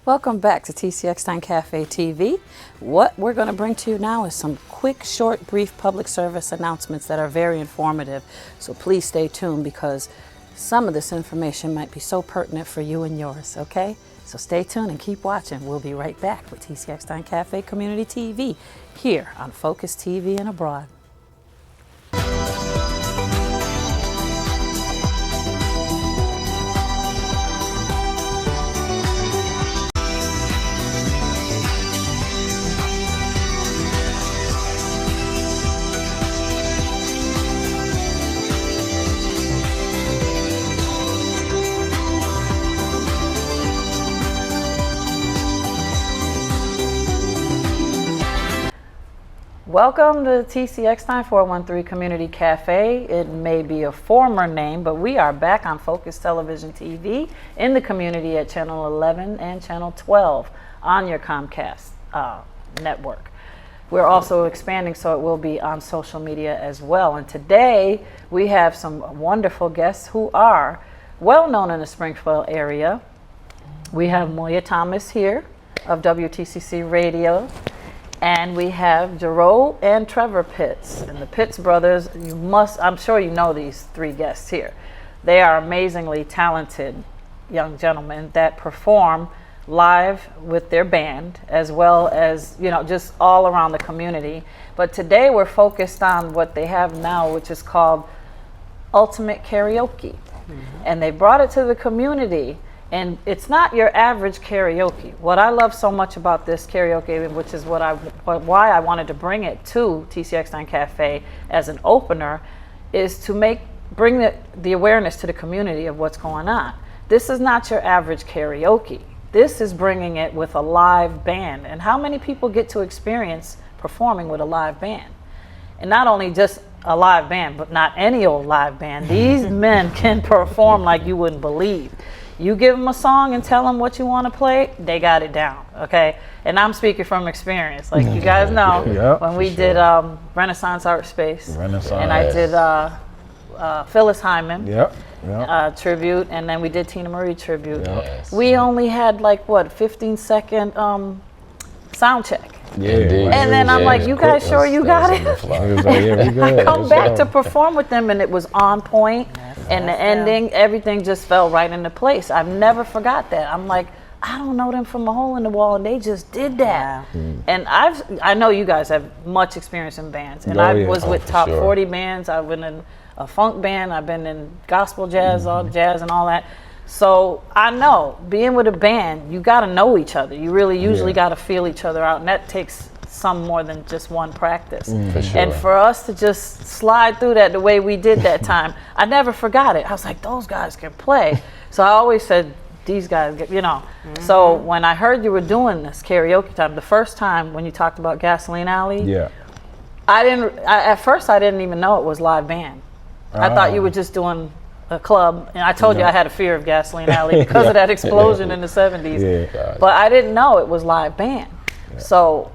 Welcome back to TCX Time Cafe TV. What we're going to bring to you now is some quick, short, brief public service announcements that are very informative. So please stay tuned because some of this information might be so pertinent for you and yours, okay? So stay tuned and keep watching. We'll be right back with TCX Time Cafe Community TV here on Focus TV and Abroad. Welcome to TCX Time 413 Community Cafe. It may be a former name, but we are back on Focus Television TV in the community at Channel 11 and Channel 12 on your Comcast network. We're also expanding, so it will be on social media as well. And today we have some wonderful guests who are well known in the Springfield area. We have MOYAH Thomas here of WTCC Radio. And we have JARREAU and TREVOR Pitts. And the Pitts brothers, I'm sure you know these three guests here. They are amazingly talented young gentlemen that perform live with their band as well as, just all around the community. But today we're focused on what they have now, which is called Ultimate Karaoke. And they brought it to the community. And it's not your average karaoke. What I love so much about this karaoke, which is why I wanted to bring it to TCX9 Cafe as an opener, is to bring the awareness to the community of what's going on. This is not your average karaoke. This is bringing it with a live band. And how many people get to experience performing with a live band? And not only just a live band, but not any old live band. These men can perform like you wouldn't believe. You give them a song and tell them what you want to play, they got it down, okay? And I'm speaking from experience. Like you guys know, when we did Renaissance Art Space, and I did Phyllis Hyman tribute, and then we did Tina Marie tribute. We only had 15-second sound check. And then I'm like, you guys sure you got it? I come back to perform with them and it was on point. And the ending, everything just fell right into place. I've never forgot that. I'm like, I don't know them from a hole in the wall, and they just did that. And I know you guys have much experience in bands, and I was with top 40 bands. I've been in a funk band. I've been in gospel jazz, jazz and all that. So I know being with a band, you got to know each other. You really usually got to feel each other out, and that takes some more than just one practice. And for us to just slide through that the way we did that time, I never forgot it. I was like, those guys can play. So I always said, these guys, So when I heard you were doing this karaoke time, the first time when you talked about Gasoline Alley, at first I didn't even know it was live band. I thought you were just doing a club, and I told you I had a fear of Gasoline Alley because of that explosion in the 70s. But I didn't know it was live band. So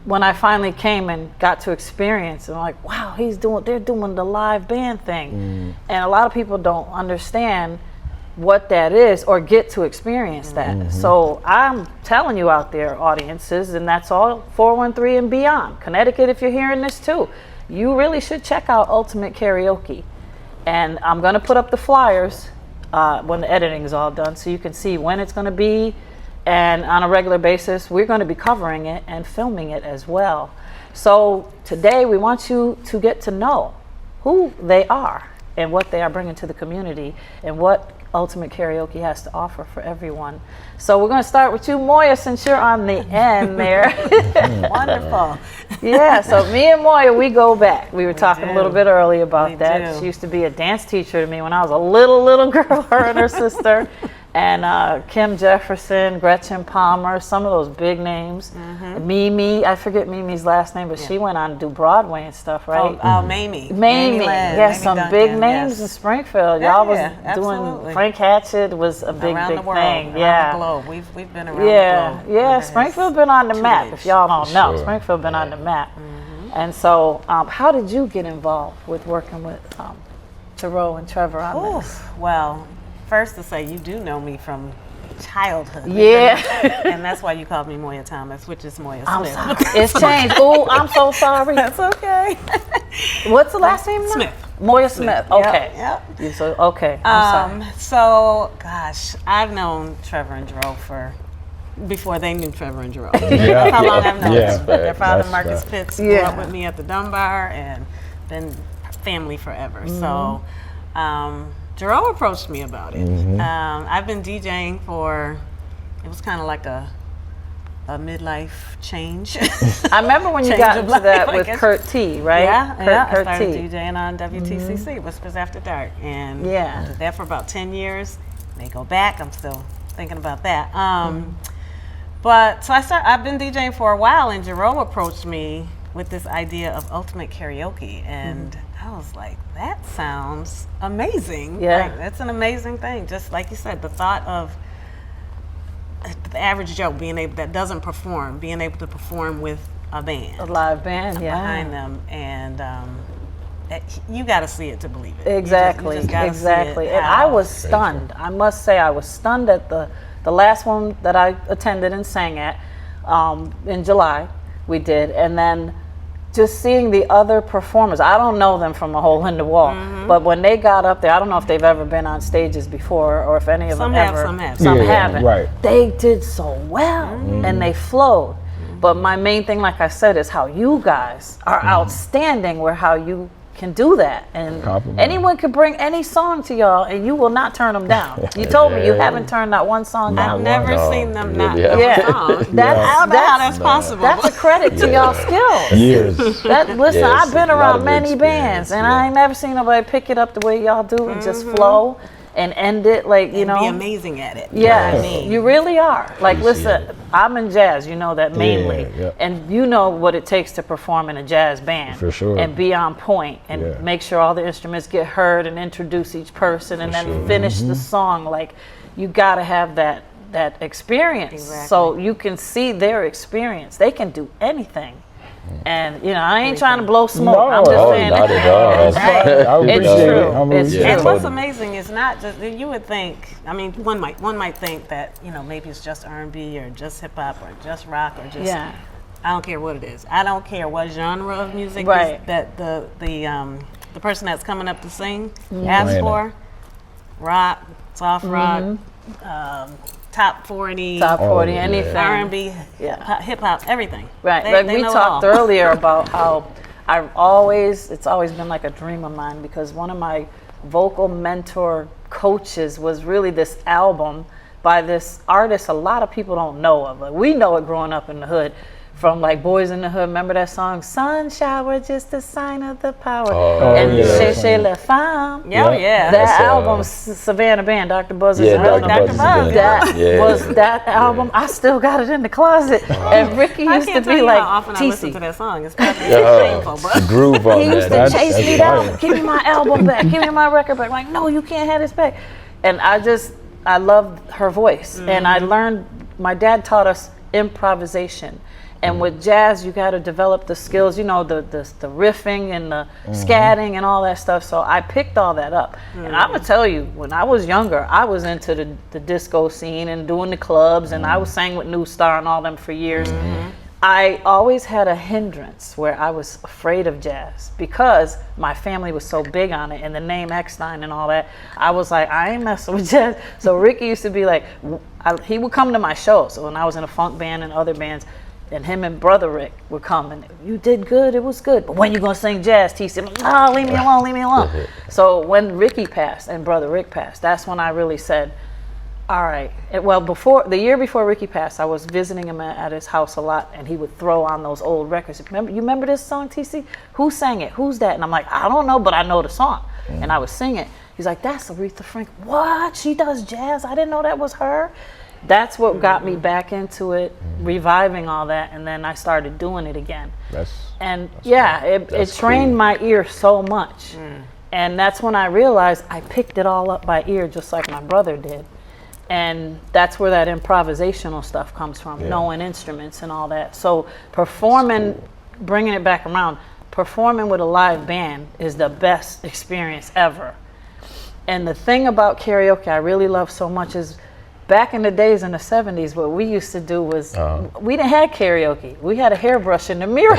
when I finally came and got to experience, I'm like, wow, they're doing the live band thing. And a lot of people don't understand what that is or get to experience that. So I'm telling you out there, audiences, and that's all 413 and beyond. Connecticut, if you're hearing this too, you really should check out Ultimate Karaoke. And I'm gonna put up the flyers when the editing is all done so you can see when it's gonna be. And on a regular basis, we're going to be covering it and filming it as well. So today we want you to get to know who they are and what they are bringing to the community and what Ultimate Karaoke has to offer for everyone. So we're going to start with you, MOYAH, since you're on the end there. Wonderful. Yeah, so me and MOYAH, we go back. We were talking a little bit earlier about that. She used to be a dance teacher to me when I was a little girl, her and her sister. And Kim Jefferson, Gretchen Palmer, some of those big names. Mimi, I forget Mimi's last name, but she went on to do Broadway and stuff, right? Mamie. Yes, some big names in Springfield. Y'all was doing Frank Hatchett was a big the world, thing. Around the globe. We've been around the globe. Yeah, Springfield been on the map. If y'all don't know, Springfield been on the map. And so, how did you get involved with working with JARREAU and TREVOR on this? Well, first to say, you do know me from childhood. Yeah. And that's why you called me Moya Thomas, which is Moya I'm Smith. sorry. It's changed. Oh, I'm so sorry. That's okay. What's the last name? Now? Smith. Moya Smith. Okay. Yep. So okay. I'm sorry. So, gosh, I've known Trevor and Jarreau before they knew Trevor and Jarreau. Yeah. That's how long I've known them. Their father, That's Marcus fair. Pitts, grew up with me at the Dunbar and been family forever. So, Jarreau approached me about it. I've been DJing it was kind of like a midlife change. I remember when you Change got of into that life, I with guess. Kurt T, right? Yeah, Kurt I started T. DJing on WTCC, Whispers After Dark, and Yeah. I did that for about 10 years. May go back. I'm still thinking about that. But so I've been DJing for a while, and Jarreau approached me with this idea of ultimate karaoke, and I was like, that sounds amazing. Yeah. Like, that's an amazing thing. Just like you said, the thought of the average Joe that doesn't perform, being able to perform with a band. A live band, yeah. Behind them, and you got to see it to believe it. Exactly, You just gotta exactly. see it. And I was stunned. I must say, I was stunned at the last one that I attended and sang at in July. We did, and then just seeing the other performers. I don't know them from a hole in the wall, but when they got up there, I don't know if they've ever been on stages before or if any of them ever. Some have. Some Yeah, haven't. right. They did so well, and they flowed. But my main thing, like I said, is how you guys are outstanding. Where how you can do that, and Compliment. anyone could bring any song to y'all, and you will not turn them down. You told me you haven't turned that one song down. I've never No. seen them not Yeah. know Yeah. a song. That's I don't know how that's possible. That's a credit to y'all skills. Years. Listen, Yes, I've been a lot around of many experience, bands, and yeah. I ain't never seen nobody pick it up the way y'all do and just flow and end it like you And be know. amazing at it. Yes, I mean, you really are. Like, Appreciate listen, it. I'm in jazz, you know that mainly. Yeah. And you know what it takes to perform in a jazz band. For sure. And be on point and Yeah. make sure all the instruments get heard and introduce each person and then sure. finish the song. Like, you got to have that experience. Exactly. So you can see their experience. They can do anything. And, you know, I ain't trying to blow smoke. No, I'm just oh, saying. not at all. It's right. I It's appreciate true. it. I'm It's really- true. and what's totally. amazing is not just you would think. I mean, one might think that maybe it's just R&B or just hip hop or just rock or just. Yeah. I don't care what it is. I don't care what genre of music Right. that the person that's coming up to sing Mm-hmm. asks Playing it. for. Rock, soft rock, top 40, Top 40, yeah. anything. R&B, Yeah. hip hop, everything. Right, They like we know it talked all. earlier about how it's always been like a dream of mine because one of my vocal mentor coaches was really this album by this artist a lot of people don't know of. Like, we know it growing up in the hood from like Boys in the Hood. Remember that song, Sun Shower, just a sign of the power. Oh, and yeah. Chez Chez La Femme. Yeah, yeah. That That's, album, Savannah Band, Dr. Buzzard's Yeah, album. Dr. Buzzard's band. That Yeah. was that album. I still got it in the closet. And Ricky I used to can't tell be you like, how often I listen TC. to that song. It's probably Yeah, shameful, the but groove on He used to that. That's- chase me that's down. fire. Give me my album back. Give me my record back. Like, no, you can't have this back. And I loved her voice. And I learned, my dad taught us improvisation. And with jazz, you got to develop the skills, you know, the riffing and the scatting and all that stuff. So I picked all that up. And I'm going to tell you, when I was younger, I was into the disco scene and doing the clubs. And I was sang with New Star and all them for years. I always had a hindrance where I was afraid of jazz because my family was so big on it and the name Eckstein and all that. I was like, I ain't messing with jazz. So Ricky used to be like, he would come to my shows. So when I was in a funk band and other bands, and him and Brother Rick would come and you did good, it was good. But when you gonna sing jazz, TC? I'm like, oh, leave me alone, leave me alone. So when Ricky passed and Brother Rick passed, that's when I really said, all right. Well, the year before Ricky passed, I was visiting him at his house a lot, and he would throw on those old records. You remember this song, TC? Who sang it? Who's that? And I'm like, I don't know, but I know the song. And I would sing it. He's like, that's Aretha Franklin. What? She does jazz? I didn't know that was her. That's what got me back into it, reviving all that, and then I started doing it again. It trained cool. my ear so much. And that's when I realized I picked it all up by ear just like my brother did. And that's where that improvisational stuff comes from, knowing instruments and all that. So performing, bringing it back around, performing with a live band is the best experience ever. And the thing about karaoke I really love so much is back in the days in the 70s, what we used to do was we didn't have karaoke. We had a hairbrush in the mirror.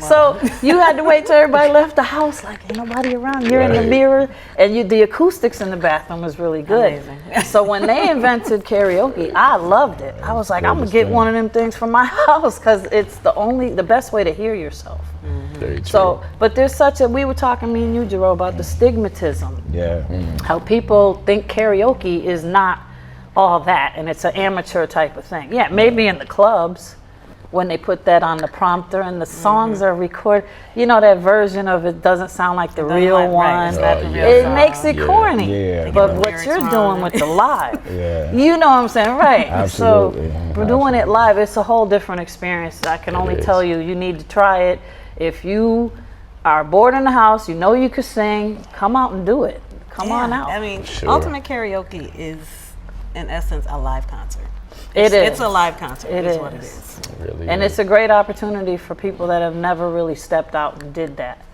So you had to wait till everybody left the house, like ain't nobody around. You're in the mirror, and the acoustics in the bathroom was really good. So when they invented karaoke, I loved it. I was like, I'm gonna get one of them things for my house because it's the best way to hear yourself. Very true. So, but there's we were talking, me and you, Jarreau, about the stigmatism. Yeah. How people think karaoke is not all that, and it's an amateur type of thing. Yeah, maybe in the clubs when they put that on the prompter and the songs are recorded. You know, that version of it doesn't sound like the real one. It makes it corny. Yeah. But what you're doing with the live, Yeah. you know what I'm saying, right? Absolutely. So we're doing it live. It's a whole different experience. I can only tell you, you need to try it. If you are bored in the house, you know you could sing, come out and do it. Come on out. I mean, Ultimate Karaoke is, in essence, a live concert. It's a live concert. It is is what it is. Really and it's a great opportunity for people that have never really stepped out and did that,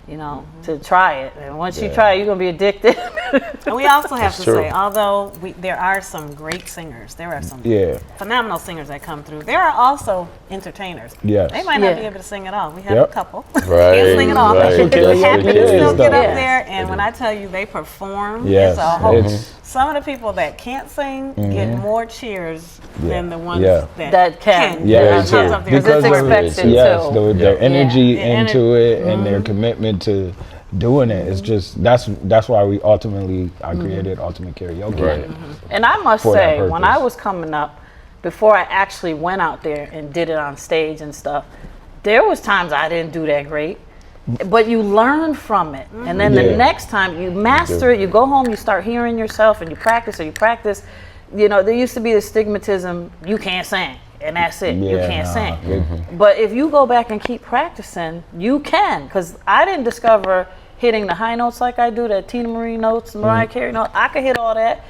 you know, to try it. And once you try it, you're going to be addicted. And we also have to true. say, although there are some great singers, there are some phenomenal singers that come through, there are also entertainers. Yes. They might not be able to sing at all. We have a couple. Right. Can't sing at all. Right. But they're happy to still get up Yes. there. And when I tell you they perform, Yes. it's a whole. It's- Some of the people that can't sing get more cheers than the ones That can. Yeah, That's true. up there. Because it's expected Yes, too. their energy Yeah. into it and their commitment to doing it. It's just that's why I created Ultimate Karaoke. Right. And I must For that say, when I purpose. was coming up, before I actually went out there and did it on stage and stuff, there was times I didn't do that great. But you learn from it. And then the next time you master it, you go home, you start hearing yourself and you practice. You know, there used to be the stigmatism, you can't sing. And that's it. You can't sing. But if you go back and keep practicing, you can. Because I didn't discover hitting the high notes like I do, that Tina Marie notes, Mariah Carey notes. I could hit all that,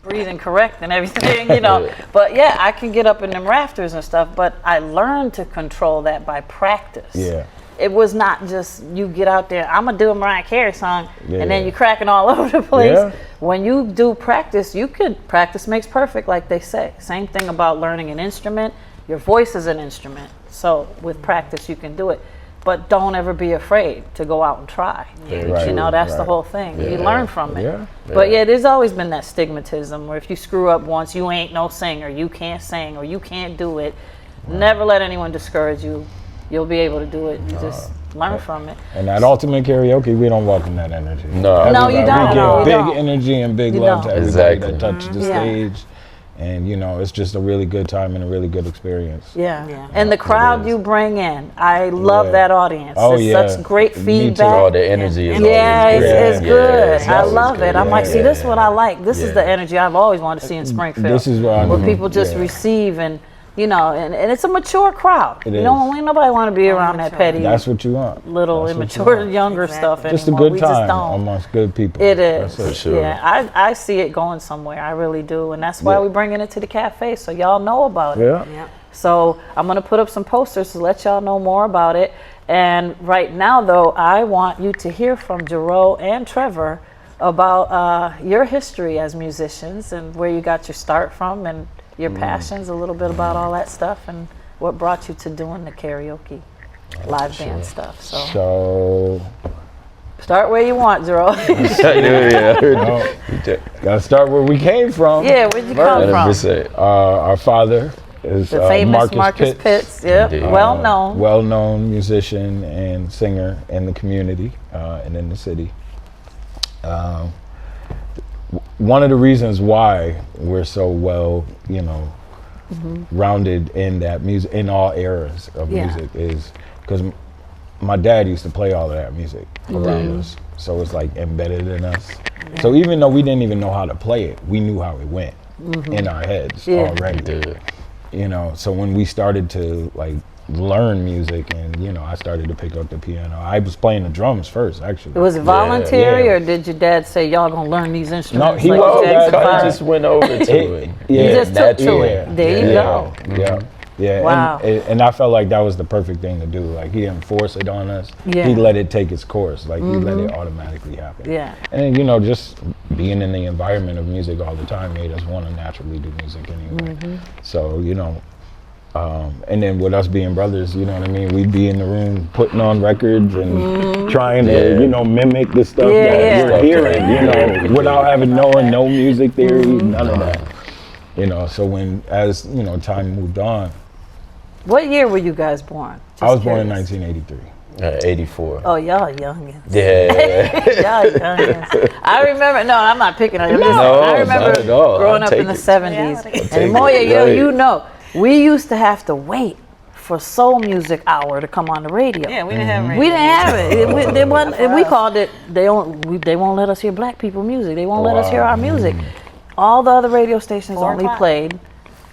breathing correct and everything, you know. But yeah, I can get up in them rafters and stuff. But I learned to control that by practice. Yeah. It was not just you get out there, I'm gonna do a Mariah Carey song, and then you're cracking all over the place. Yeah. When you do practice, practice makes perfect, like they say. Same thing about learning an instrument. Your voice is an instrument. So with practice, you can do it. But don't ever be afraid to go out and try. Right. You know, that's the whole thing. You learn from it. Yeah. But yeah, there's always been that stigmatism where if you screw up once, you ain't no singer, you can't sing, or you can't do it. Never let anyone discourage you. You'll be able to do it. You just learn from it. And at Ultimate Karaoke, we don't welcome that energy. No. No, you don't. We No, give you big don't. energy and big You love don't. to everybody Exactly. that touches the stage. And, you know, it's just a really good time and a really good experience. Yeah. Yeah. And the crowd you bring in, I love that audience. Oh, it's yeah. such great Me too. feedback. Oh, the energy is Yeah, always good. it's good. it's I always love good. it. I'm like, see, this is what I like. This is Yeah. the energy I've always wanted to see in Springfield. This is what I where do. people just receive and, you know, and it's a mature crowd. It you know, is. ain't nobody want to be around that petty, That's what you want. little, That's what you immature, want. younger stuff anymore. Just a good We just time don't. amongst good people. It is. That's it. For sure. Yeah, I see it going somewhere. I really do. And that's why we're bringing it to the cafe so y'all know about it. Yeah. So I'm going to put up some posters to let y'all know more about it. And right now, though, I want you to hear from Jarreau and Trevor about your history as musicians and where you got your start from and your passions, a little bit about all that stuff and what brought you to doing the karaoke live band stuff. So start where you want, Jarreau. Gotta start where we came from. Yeah, where'd you come from? 100%. Our father is The famous Marcus Pitts. Pitts, yep, Indeed. well known. Well-known musician and singer in the community and in the city. One of the reasons why we're so well, you know, rounded in that music, in all eras of music, is because my dad used to play all of that music around us. So it's like embedded in us. So even though we didn't even know how to play it, we knew how it went in our heads already. You know, so when we started to like learn music and, you know, I started to pick up the piano. I was playing the drums first, actually. Was it voluntary Yeah. or did your dad say, y'all gonna learn these instruments? No, he like was. Jackson That Five? just went over to it. You just took to it. There you go. Yeah. Wow. And I felt like that was the perfect thing to do. Like, he didn't force it on us. Yeah. He let it take its course. Like, he let it automatically happen. Yeah. And then, you know, just being in the environment of music all the time made us want to naturally do music anyway. So, you know, and then with us being brothers, you know what I mean? We'd be in the room putting on records and trying to, you know, mimic the stuff that we're hearing, you know, without having knowing no music theory, none of that. You know, so as, you know, time moved on. What year were you guys born? I was born in 1983. 84. Oh, y'all youngins. Yeah. Y'all youngins. I remember, no, I'm not picking on you. No, I remember not at all. growing I'll up in take the it. 70s. take And it. Moya, Right. you know, we used to have to wait for Soul Music Hour to come on the radio. Yeah, we didn't have radio. We didn't have it. They wasn't, and we called it, they won't let us hear black people music. They won't let us hear our music. All the other radio stations 4 only o'clock. played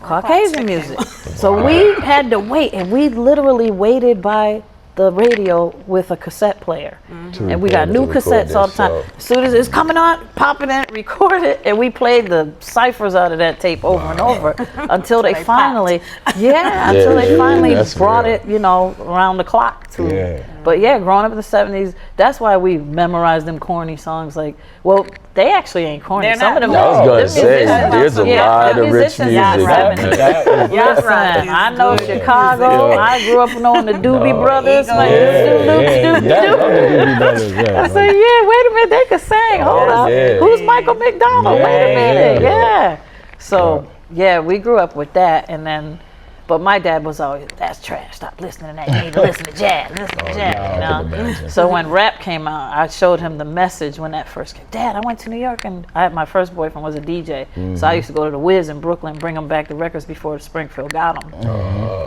Caucasian music. So we had to wait, and we literally waited by the radio with a cassette player. And we got new cassettes all the time. As soon as it's coming on, pop it in, record it, and we played the ciphers out of that tape over and over until they finally, until they finally that's brought real. it, you know, around the clock to. Yeah. But yeah, growing up in the 70s, that's why we memorized them corny songs. Like, well, they actually ain't corny. They're Some not. of them. I was them gonna say, musicians- there's a yeah, lot them of rich musicians music. are That, rapping. that is, Listen, Right. I know Chicago. Yeah. I grew up knowing the Doobie Brothers. Eagles. Like, that love the Doobie Brothers, yeah. I said, yeah, wait a minute, they could sing. Hold up. yeah. Who's Michael McDonald? Wait a minute. Yeah. So, yeah, we grew up with that. And then, but my dad was always, that's trash. Stop listening to that. You need to listen to jazz. Listen to jazz. yeah, I can You know? imagine. So when rap came out, I showed him the message when that first came. Dad, I went to New York and I had my first boyfriend was a DJ. So I used to go to the Wiz in Brooklyn and bring him back the records before Springfield got them.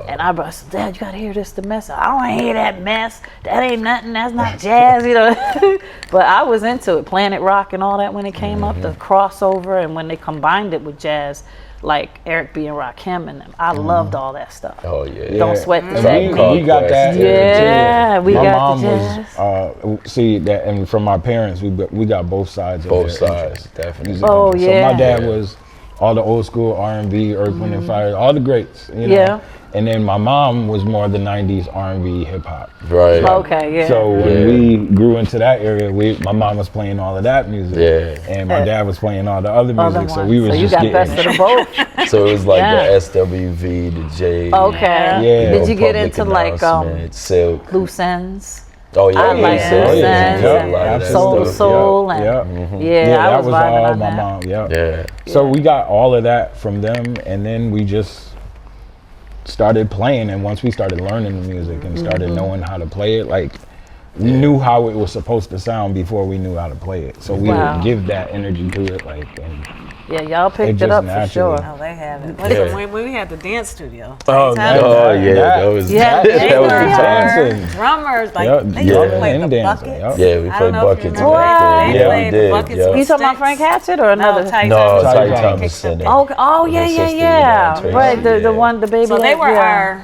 And I said, Dad, you gotta hear this, the mess. I don't wanna hear that mess. That ain't nothing, that's not jazz, you know. But I was into it, Planet Rock and all that when it came up, the crossover, and when they combined it with jazz, like Eric B. and Rakim and them. I loved all that stuff. Oh yeah. Don't sweat the And technique. we got that. Yeah, we my got mom the jazz. was see that, and from my parents, we got both sides. Of Both their sides, interests. definitely. Oh, So yeah. my dad was all the old school R&B, Earth, Wind and Fire, all the greats. You know? Yeah. And then my mom was more the '90s R&B, hip hop. Right. Okay, yeah. So when we grew into that area, my mom was playing all of that music, Yeah. and my dad was playing all the other Other music. So ones. we was you just got getting best of the both. So it was like Yeah. the SWV, the J. Okay. Yeah. Did you get Public into like Announcement, Silk. loose ends? Oh yeah. I like yeah, loose yeah, ends yeah, and a lot of that Soul to stuff, Soul and Yeah, I that was was vibing all on my that. mom. Yeah. Yeah. So we got all of that from them, and then we just started playing. And once we started learning the music and started knowing how to play it, like we knew how it was supposed to sound before we knew how to play it. So we Wow. would give that energy to it, like. And Yeah, y'all picked it just up for naturally- sure. Oh, they have it. Yeah. Listen, when we had the dance studio. Oh, Anytime- Oh yeah, that was Yeah. that was They the were time. dancing. drummers, like Yeah, they used to drumming play and the dancing, buckets. Yeah, we I played don't know if you buckets. remember What? that. They Yeah, we played the did, buckets yeah. with You talking about sticks. Frank Hatchett or No, another? Ty No, Thomas. Ty Ty Thomas. Thomas. Oh yeah, His yeah, sister, yeah. Tracy, Right, the yeah. one, the baby. So they that- were yeah. our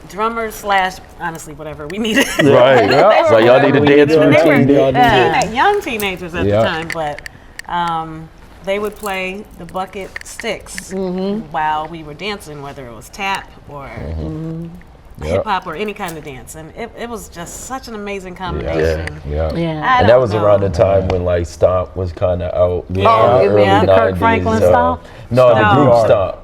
drummers slash, honestly, whatever we needed. Right. Yeah. So y'all need a dance And they were routine. Yeah. young teenagers at Yeah. the time, but they would play the bucket sticks while we were dancing, whether it was tap or hip hop or any kind of dance, and it was just such an amazing combination. Yeah. Yeah. I And that don't was know. around the time when like Stomp was kind of out. Oh, you mean early the Kirk 90s, Franklin so- Stomp? No, the Stomp. group Stomp.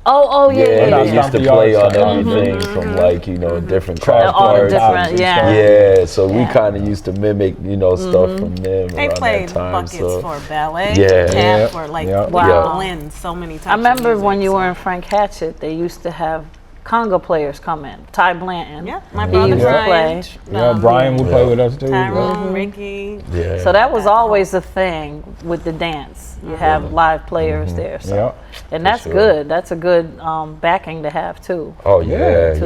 Oh yeah, Yeah, yeah, they yeah. used to Stomp the play yard on side. everything from like, you know, different craft All the parties. different, yeah. Yeah, so we kind of used to mimic, you know, stuff from them They around played that time. buckets So for ballet, Yeah. tap Yeah. for like Yeah. we Wow. could blend so many types. I remember of music, when you so. were in Frank Hatchett, they used to have conga players come in. Ty Blanton. Yeah, my He brother used to Brian. play. Yeah, Brian would play with us too. Tyrone, Ricky. yeah. So that was always the thing with the dance. You have live players there. So. Yeah. And that's sure. good. That's a good backing to have too. Oh yeah, To,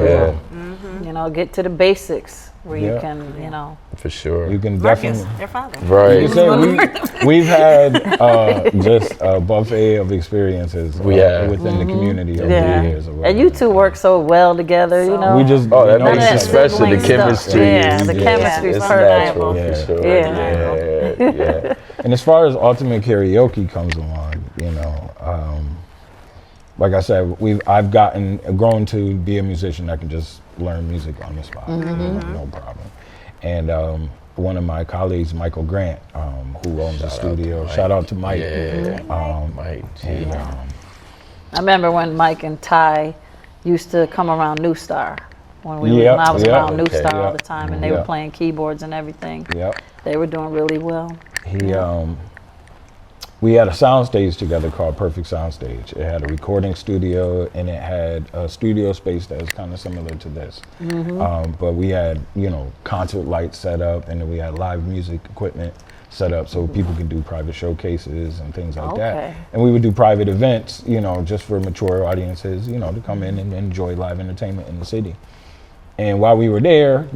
yeah, You know, get to the basics where you Yeah. can, you know. for sure. You can Marcus, definitely. their father. Right. You said we've had just a buffet of experiences We have. within the community over Yeah. the years. or And you whatever. two work so well together, you know. We just Oh, that know makes each it other. special. The sibling stuff. chemistry. Yeah, is the just- chemistry's it's perfect. natural Yeah. for sure. Yeah. Yeah. And as far as ultimate karaoke comes along, you know, like I said, I've grown to be a musician that can just learn music on the spot, you know, no problem. And one of my colleagues, Michael Grant, who owns the studio. Shout out to Mike. Yeah. Mike. And, I remember when Mike and Ty used to come around New Star. When I was around New Star all the time, and they were playing keyboards and everything. They were doing really well. We had a soundstage together called Perfect Soundstage. It had a recording studio, and it had a studio space that was kind of similar to this. But we had, concert lights set up, and then we had live music equipment set up so people could do private showcases and things like that. And we would do private events, just for mature audiences, to come in and enjoy live entertainment in the city. And while we were there,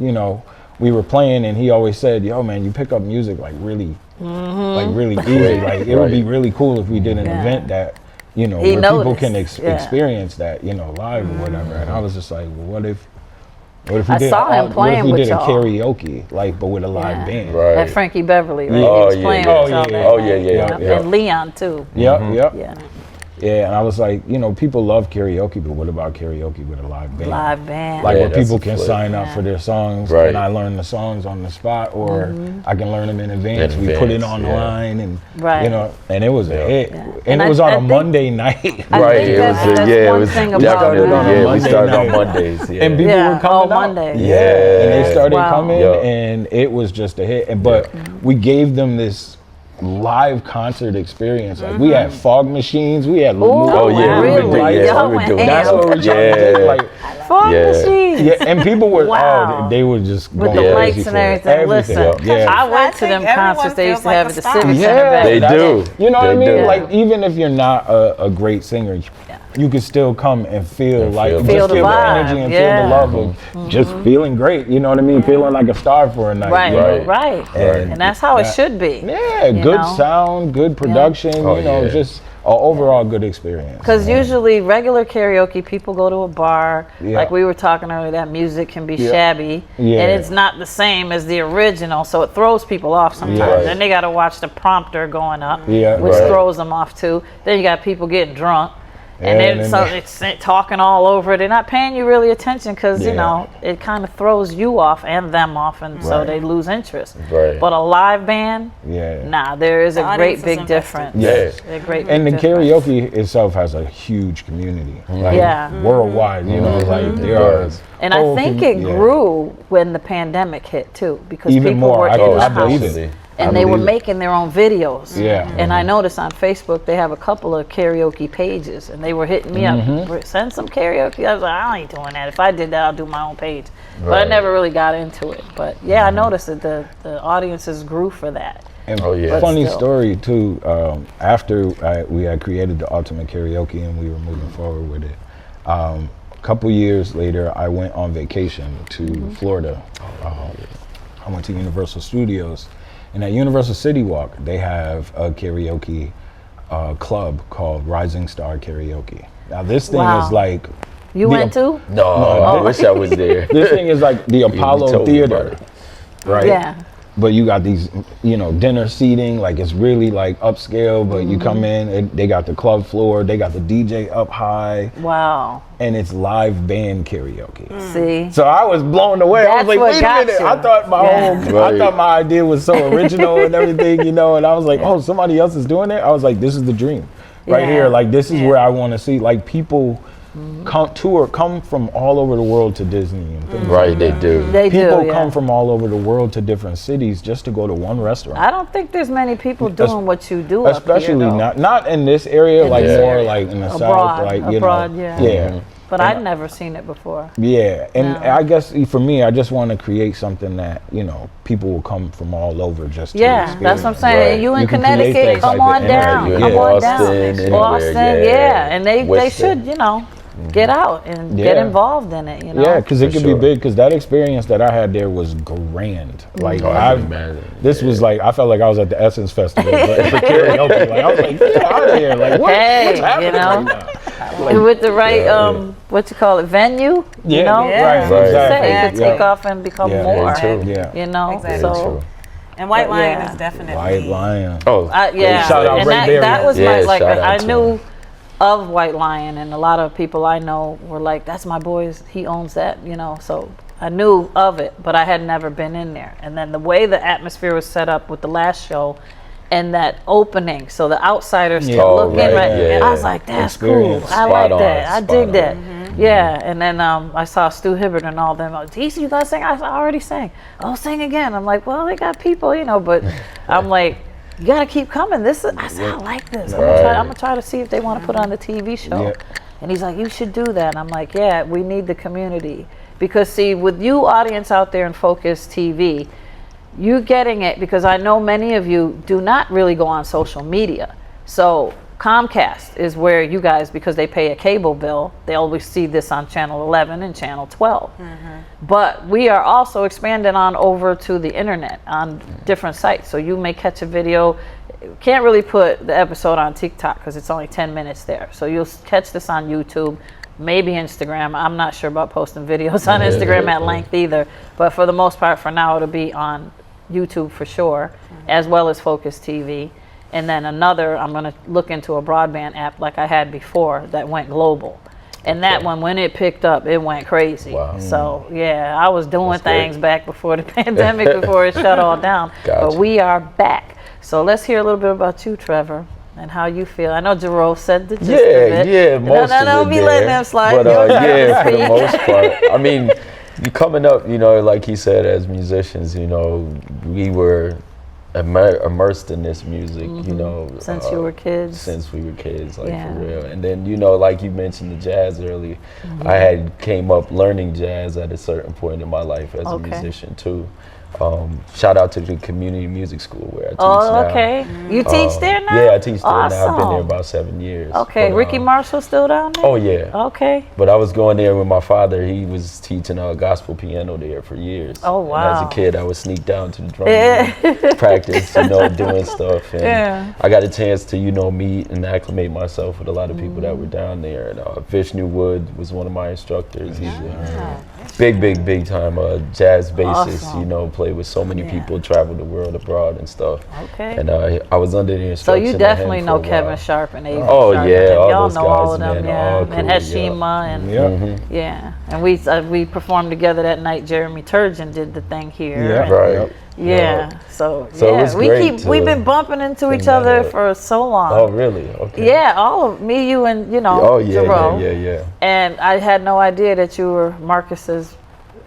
we were playing, and he always said, "Yo, man, you pick up music like really easy. Like it would be really cool if we did an event that, where people can experience that, live or whatever." And I was just like, well, what if we did a karaoke, but with a live band? At Frankie Beverly, right? Oh, he was playing and Leon too. Yeah, and I was like, people love karaoke, but what about karaoke with a live band? Live band. Where people can sign up for their songs, and I learn the songs on the spot, or I can learn them in advance. We put it online, and and it was a hit. And it was on a Monday night. It was definitely we started on Mondays. And people were coming out. Monday. And they started coming, and it was just a hit. But we gave them this live concert experience. Like we had fog machines, we had we would do that's what we're trying to do. Like fog machines. And people were they were just with going the lights and everything. Listen, I went to them concerts they used to have at the Civic Center back they do. You know what I mean? Like even if you're not a great singer, you can still come and feel the energy and feel the love of just feeling great. You know what I mean? Feeling like a star for a night. Right. And that's how it should be. Yeah, good sound, good production. Just an overall good experience. Because usually regular karaoke, people go to a bar. Like we were talking earlier, that music can be shabby, and it's not the same as the original, so it throws people off sometimes. Then they got to watch the prompter going up, which throws them off too. Then you got people getting drunk. And then it's talking all over it. They're not paying you really attention because, it kind of throws you off and them off, and so they lose interest. But a live band, there is a great big difference. And the karaoke itself has a huge community. Worldwide, there are. And I think it grew when the pandemic hit too, because even people more. were in the I believe it. And they were making their own videos. And I Mm-hmm. noticed on Facebook they have a couple of karaoke pages, and they were hitting me up, send some karaoke. I was like, I ain't doing that. If I did that, I'll do my own page. But I never really got into it. But I noticed that the audiences grew for that. And funny story too, after we had created the Ultimate Karaoke and we were moving forward with it, a couple years later I went on vacation to Florida. I went to Universal Studios. And at Universal City Walk, they have a karaoke club called Rising Star Karaoke. Now this thing is like... You went to? No, I wish I was there. This thing is like the Apollo Theater, right? Yeah. But you got these, dinner seating, like it's really like upscale, but you come in, they got the club floor, they got the DJ up high. Wow. And it's live band karaoke. See? So I was blown away. I was like, wait a minute. I thought I thought my idea was so original and everything, and I was like, oh, somebody else is doing it? I was like, this is the dream right here. Like this is where I want to see, like people come from all over the world to Disney and things like they that. do. People come from all over the world to different cities just to go to one restaurant. I don't think there's many people doing what you do especially up here, not in this area, like more like in the south, like abroad, yeah. But I'd never seen it before. Yeah, and I guess for me, I just want to create something that people will come from all over just to experience. That's what I'm saying. You in Connecticut, come on down, Boston, and they should get out and get involved in it. Yeah, because it could be big. Because that experience that I had there was grand. Like this was like I felt like I was at the Essence Festival for karaoke. Like I was like, get out of here! Like what's happening right now? Like, with the right what you call it, venue. Right. Exactly. It could take off and become more. Exactly. So. And White Lion is definitely White Lion. Shout out and Ray that was I knew him. of White Lion, and a lot of people I know were like, that's my boy, he owns that, so I knew of it, but I had never been in there. And then the way the atmosphere was set up with the last show and that opening, so the outsiders can look in, and I was like, that's cool. I like that. I dig that. Yeah, and then I saw Stu Hibbert and all them. Like, DC, you guys sing? I already sang. Oh, sing again. I'm like, well, they got people, you know, but I'm like, you got to keep coming. I said, I like this. I'm going to try to see if they want to put on the TV show. And he's like, you should do that. And I'm like, yeah, we need the community. Because see, with you audience out there in Focus TV, you getting it because I know many of you do not really go on social media. So Comcast is where you guys, because they pay a cable bill, they always see this on channel 11 and channel 12. But we are also expanding on over to the internet on different sites. So you may catch a video, can't really put the episode on TikTok because it's only 10 minutes there. So you'll catch this on YouTube, maybe Instagram. I'm not sure about posting videos on Instagram at length either. But for the most part, for now, it'll be on YouTube for sure, as well as Focus TV. And then another, I'm going to look into a broadband app like I had before that went global. And that one, when it picked up, it went crazy. So yeah, I was doing things back before the pandemic, before it shut all down. But we are back. So let's hear a little bit about you, Trevor, and how you feel. I know Jarreau said the gist of it. Yeah, most of it. Don't be letting them slide. But yeah, for the most part. I mean, you coming up, you know, like he said, as musicians, you know, we were immersed in this music, you know. Since you were kids. Since we were kids, like for real. And then, you know, like you mentioned the jazz earlier, I had came up learning jazz at a certain point in my life as a musician too. Shout out to the community music school where I teach now. You teach there now? Yeah, I teach there now. I've been there about 7 years. Okay, but, Ricky Marshall still down there? Oh yeah. Okay. But I was going there with my father. He was teaching gospel piano there for years. Oh wow. And as a kid, I would sneak down to the drum room, practice, you know, doing stuff. And I got a chance to, you know, meet and acclimate myself with a lot of people that were down there. And Vishnu Wood was one of my instructors. He's a big time jazz bassist, you know, played with so many people, traveled the world abroad and stuff. Okay. And I was under the instruction. So you definitely know Kevin Sharp and Avery Oh Sharp. yeah, all y'all those know guys, all of them, man. and Heshima and and we performed together that night. Jeremy Turgeon did the thing here. So we've been bumping into each other for so long. Oh really? Okay. Yeah, all of me, you, and you know, Jarreau. And I had no idea that you were Marcus's.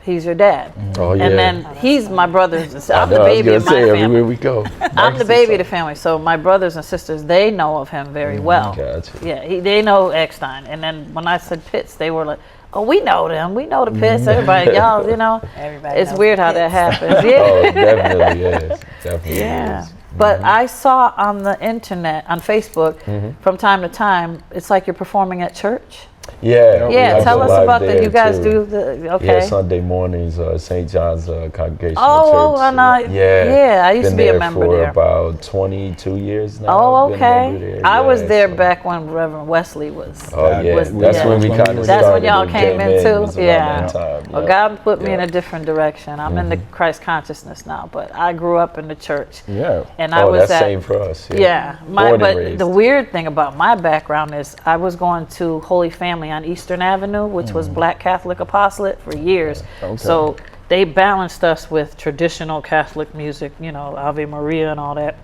He's your dad. Oh yeah. And then he's my brother's and sisters. I'm the baby of my family. Everywhere we go. I'm the baby of the family. So my brothers and sisters, they know of him very well. Gotcha. Yeah, they know Eckstein. And then when I said Pitts, they were like, oh, we know them. We know the Pitts. Everybody, y'all, you know. Everybody it's weird how that happens. Yeah. Oh, it definitely is. Definitely is. But I saw on the internet, on Facebook, from time to time, it's like you're performing at church. Yeah, tell us about that. You guys do the Sunday mornings, St. John's Congregational Church. I used to be a member there for about 22 years now. Oh, okay. I was there back when Reverend Wesley was. Oh yeah, that's when we kind of started. That's when y'all came into. Yeah. Well, God put me in a different direction. I'm in the Christ consciousness now, but I grew up in the church. Yeah. And I was that's same for us. But the weird thing about my background is I was going to Holy Family on Eastern Avenue, which was Black Catholic Apostolate for years. So they balanced us with traditional Catholic music, you know, Ave Maria and all that.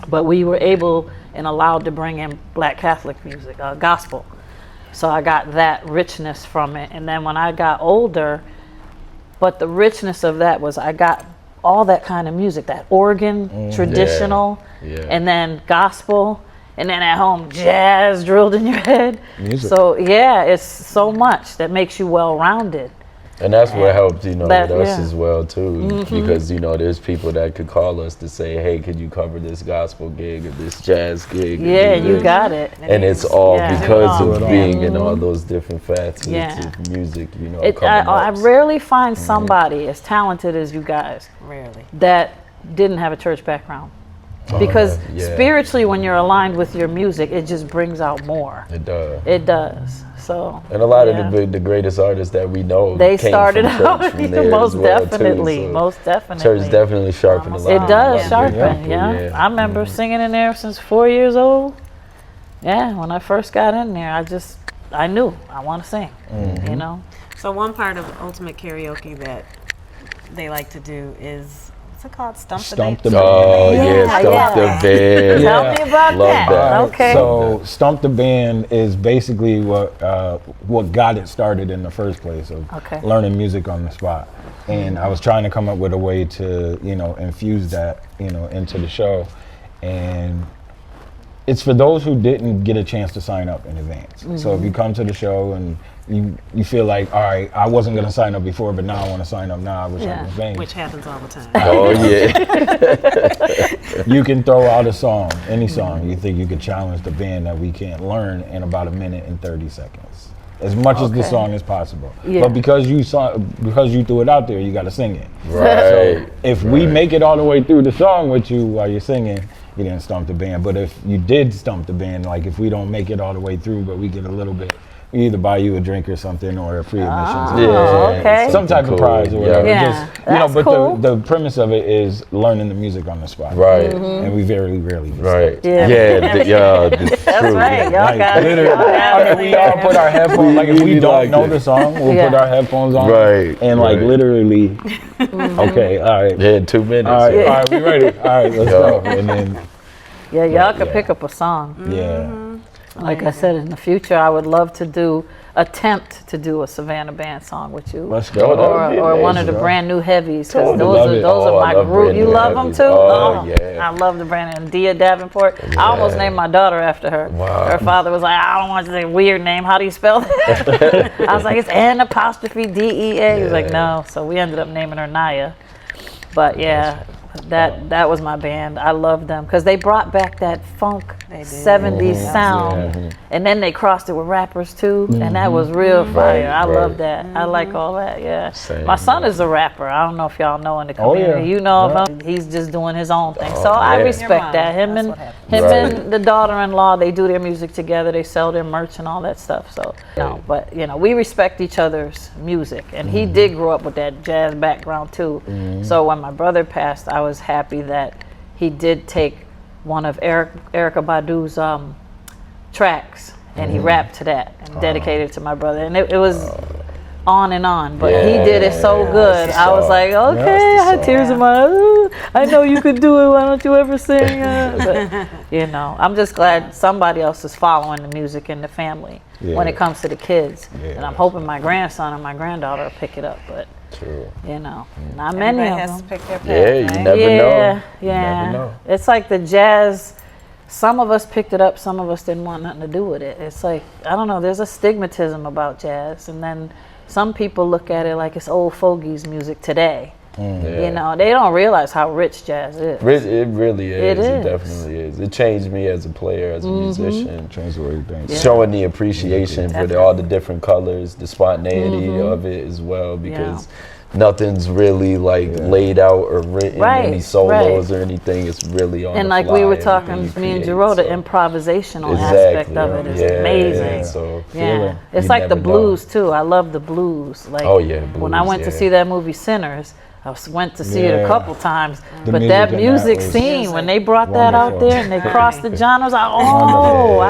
But we were able and allowed to bring in Black Catholic music, gospel. So I got that richness from it. And then when I got older, but the richness of that was I got all that kind of music, that organ, traditional, and then gospel. And then at home, jazz drilled in your head. Music. So it's so much that makes you well-rounded. And that's what helped, you know, with us as well too, because you know there's people that could call us to say, hey, could you cover this gospel gig or this jazz gig? Yeah, you got it. And it's all because of being in all those different facets of music, you know. I rarely find somebody as talented as you guys, that didn't have a church background. Because spiritually, when you're aligned with your music, it just brings out more. It does. It does. So. And a lot of the greatest artists that we know, they started out most definitely, most definitely. Church definitely sharpened a lot. It does sharpen. I remember singing in there since 4 years old. Yeah, when I first got in there, I just I knew I want to sing. You know. So one part of Ultimate Karaoke that they like to do is, what's it called? Stump the Stump Band? the Band. Oh yeah, Stump yeah. the Band. Tell me about Love that. that. Okay. So Stump the Band is basically what got it started in the first place of learning music on the spot. And I was trying to come up with a way to, infuse that, into the show. And it's for those who didn't get a chance to sign up in advance. So if you come to the show and you feel like, all right, I wasn't going to sign up before, but now I want to sign up now. I wish I could sing. Which happens all the time. Oh yeah. You can throw out a song, any song you think you could challenge the band that we can't learn in about 1 minute and 30 seconds. As much as the song is possible. Yeah. But because you threw it out there, you got to sing it. Right. So if we make it all the way through the song with you while you're singing, you didn't stump the band. But if you did stump the band, like if we don't make it all the way through, but we get a little bit, we either buy you a drink or something, or a free admission. Okay. Some type of prize or whatever. Yeah. Just, but cool. the premise of it is learning the music on the spot. Right. And we very rarely do Right. Yeah. That's That's true. right. Y'all Like, got literally, I mean, we all put our headphones, like if we don't like know it. the song, we'll put our headphones on. Right, And like right. literally, okay, all right. Yeah, 2 minutes. All right, all right, we ready. All right, let's go. And then, Yeah, y'all could pick up a song. yeah. Like I said, in the future, I would love to attempt to do a Savannah Band song with you. Let's go. Or one of the brand new heavies, because Love it. those Oh, are I my love group. Brand You New love them Heavies. too? Oh, yeah. I love the brand new Dia Davenport. I almost named my daughter after her. Wow. Her father was like, I don't want you to say weird name. How do you spell that? I was like, it's N''DEA. He was like, no. So we ended up naming her Naya. But yeah, that was my band. I loved them because they brought back that funk 70s sound, and then they crossed it with rappers too, and that was real fire. I love that. I like all that. Yeah. Same. My son is a rapper. I don't know if y'all know in the community. You know of him. He's just doing his own thing. So I respect that. Him and the daughter-in-law, they do their music together. They sell their merch and all that stuff. So but we respect each other's music, and he did grow up with that jazz background too. So when my brother passed, I was happy that he did take one of Erykah Badu's tracks and he rapped to that and dedicated it to my brother, and it was on and on, but he did it so good. I was like, okay, I had tears in my eyes. I know you could do it. Why don't you ever sing? But, I'm just glad somebody else is following the music in the family when it comes to the kids, and I'm hoping my grandson and my granddaughter will pick it up, but True. not many Everybody of has them. to pick their path, Yeah, you right? never know. You Yeah. never know. It's like the jazz. Some of us picked it up, some of us didn't want nothing to do with it. It's like, I don't know, there's a stigmatism about jazz, and then some people look at it like it's old fogies music today. They don't realize how rich jazz is. It really is. It It is. definitely is. It changed me as a player, as a musician. Change the way you think. Showing the appreciation for all the different colors, the spontaneity of it as well, because nothing's really like laid out or written, any solos or anything. It's really on and the like fly, we were everything talking, you me and create, Jarreau, the so. improvisational aspect of it is amazing. So It's you like the never blues too. I love the blues. Like when I blues, went to see that movie Sinners, I went to see it a couple times, The but music that in music that was scene, when they brought that out wonderful. there and they crossed the genres, I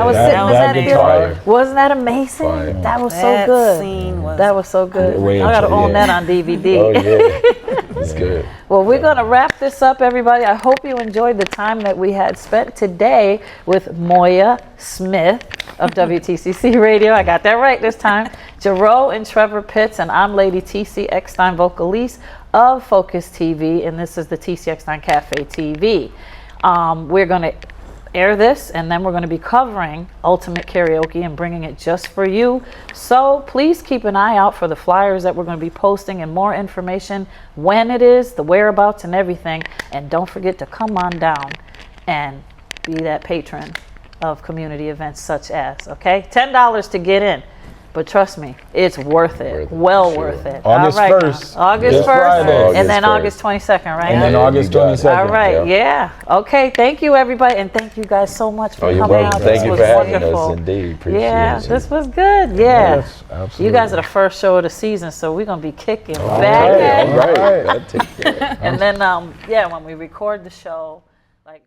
was sitting in that that guitar. theater. Wasn't that amazing? Fire. That was so That good. scene was That was so good. Way I gotta into- own that on DVD. Oh yeah, it's good. Well, we're going to wrap this up, everybody. I hope you enjoyed the time that we had spent today with MOYAH Smith of WTCC Radio. I got that right this time. JARREAU and Trevor Pitts, and I'm Lady TC Eckstein, vocalist of Focus TV, and this is the TC Eckstein Cafe TV. We're going to air this, and then we're going to be covering Ultimate Karaoke and bringing it just for you. So please keep an eye out for the flyers that we're going to be posting and more information when it is, the whereabouts and everything. And don't forget to come on down and be that patron of community events such as, okay? $10 to get in. But trust me, it's worth it. Worth it. August All right, 1st. now. August This 1st. Friday. And then August August 22nd, right? And then Yeah, August you got it. 22nd. All right, yeah. Okay, thank you, everybody. And thank you guys so much for Oh, you're coming welcome. out. Thank This you was for having wonderful. us. Indeed, appreciate Yeah, it. this was good. Yeah. Yes, absolutely. You guys are the first show of the season, so we're going to be kicking All back right, at all right. I'll take care. And then, when we record the show, like.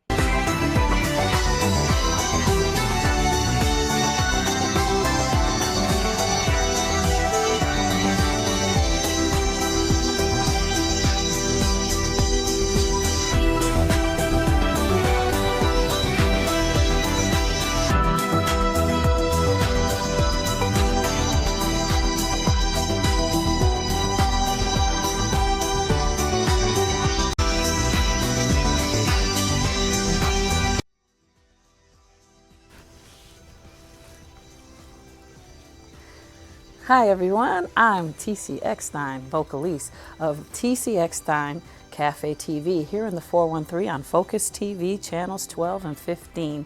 Hi everyone, I'm TC Eckstein, vocalist of TC Eckstein Cafe TV here in the 413 on Focus TV channels 12 and 15,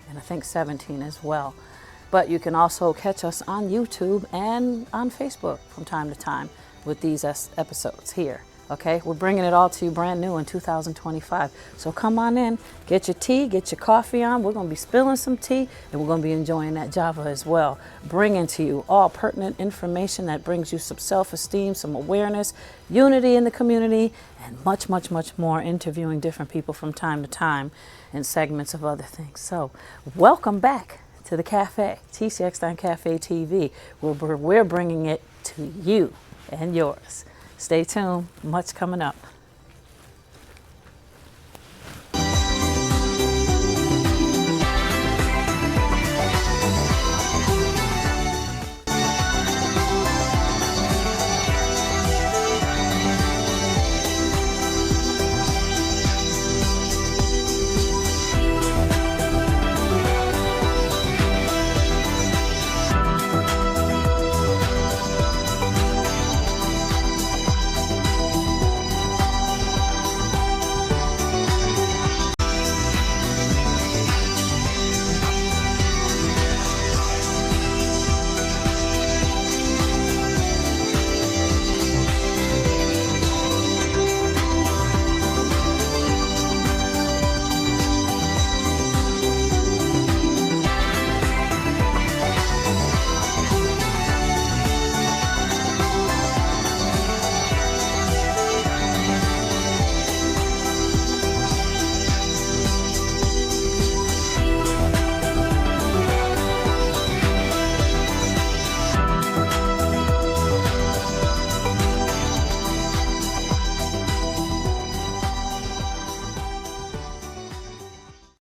and I think 17 as well. But you can also catch us on YouTube and on Facebook from time to time with these episodes here. Okay, we're bringing it all to you brand new in 2025. So come on in, get your tea, get your coffee on. We're going to be spilling some tea, and we're going to be enjoying that Java as well. Bringing to you all pertinent information that brings you some self-esteem, some awareness, unity in the community, and much, much, much more. Interviewing different people from time to time and segments of other things. So welcome back to the cafe, TC Eckstein Cafe TV. We're bringing it to you and yours. Stay tuned, much coming up.